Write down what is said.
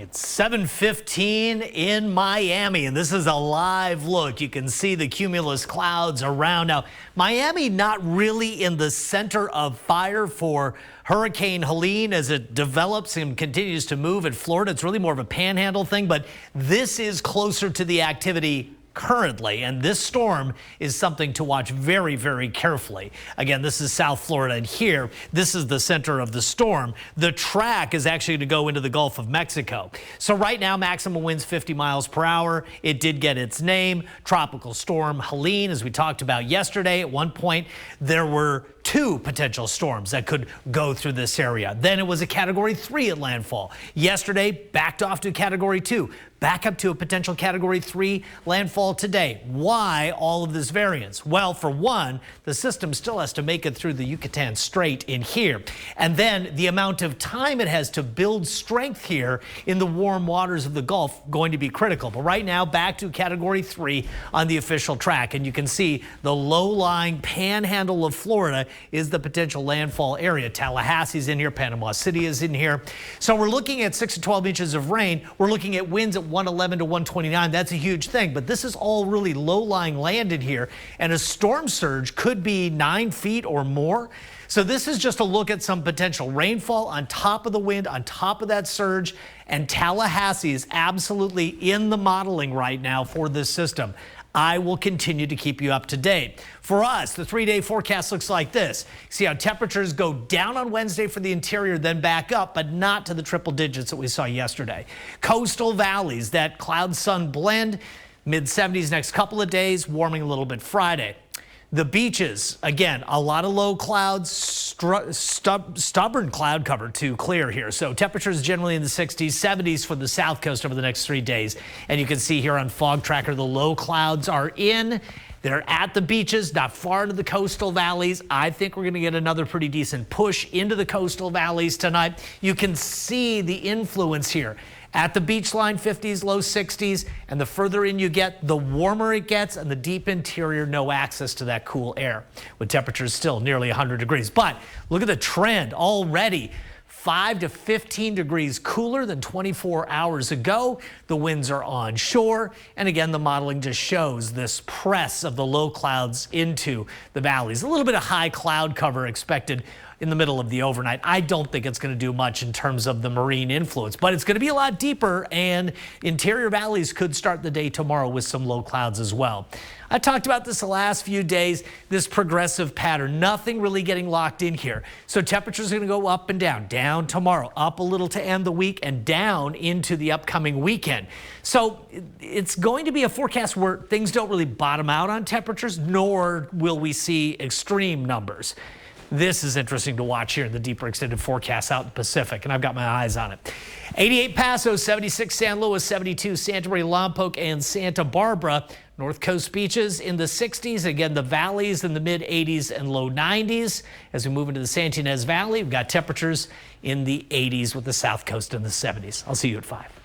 It's 7:15 in Miami, and this is a live look. You can see the cumulus clouds around. Now, Miami not really in the center of fire for Hurricane Helene as it develops and continues to move at Florida. It's really more of a panhandle thing, but this is closer to the activity currently, and this storm is something to watch very, very carefully. Again, this is South Florida, and here, this is the center of the storm. The track is actually to go into the Gulf of Mexico. So right now, maximum winds 50 miles per hour. It did get its name, Tropical Storm Helene, as we talked about yesterday. At one point, there were 2 potential storms that could go through this area. Then it was a Category 3 at landfall. Yesterday, backed off to Category 2. Back up to a potential Category 3 landfall today. Why all of this variance? Well, for one, the system still has to make it through the Yucatan Strait in here. And then the amount of time it has to build strength here in the warm waters of the Gulf going to be critical. But right now, back to Category 3 on the official track. And you can see the low-lying panhandle of Florida is the potential landfall area. Tallahassee's in here. Panama City is in here. So we're looking at 6 to 12 inches of rain. We're looking at winds at 111 to 129. That's a huge thing, but this is all really low-lying land in here, and a storm surge could be 9 feet or more. So this is just a look at some potential rainfall on top of the wind, on top of that surge, and Tallahassee is absolutely in the modeling right now for this system. I will continue to keep you up to date. For us, the 3-day forecast looks like this. See how temperatures go down on Wednesday for the interior, then back up, but not to the triple digits that we saw yesterday. Coastal valleys, that cloud-sun blend, mid-70s next couple of days, warming a little bit Friday. The beaches, again, a lot of low clouds, stubborn cloud cover to clear here. So temperatures generally in the 60s, 70s for the south coast over the next 3 days. And you can see here on Fog Tracker, the low clouds are in. They're at the beaches, not far into the coastal valleys. I think we're going to get another pretty decent push into the coastal valleys tonight. You can see the influence here. At the beach line, 50s, low 60s, and the further in you get, the warmer it gets, and the deep interior, no access to that cool air, with temperatures still nearly 100 degrees. But look at the trend already. 5 to 15 degrees cooler than 24 hours ago. The winds are onshore. And again, the modeling just shows this press of the low clouds into the valleys. A little bit of high cloud cover expected in the middle of the overnight. I don't think it's going to do much in terms of the marine influence, but it's going to be a lot deeper, and interior valleys could start the day tomorrow with some low clouds as well. I talked about this the last few days, this progressive pattern, nothing really getting locked in here. So temperatures are going to go up and down tomorrow, up a little to end the week, and down into the upcoming weekend. So it's going to be a forecast where things don't really bottom out on temperatures, nor will we see extreme numbers. This is interesting to watch here in the deeper extended forecast out in the Pacific, and I've got my eyes on it. 88 Paso, 76 San Luis, 72 Santa Maria, Lompoc, and Santa Barbara. North Coast beaches in the 60s. Again, the valleys in the mid-80s and low 90s. As we move into the Santa Ynez Valley, we've got temperatures in the 80s with the South Coast in the 70s. I'll see you at 5.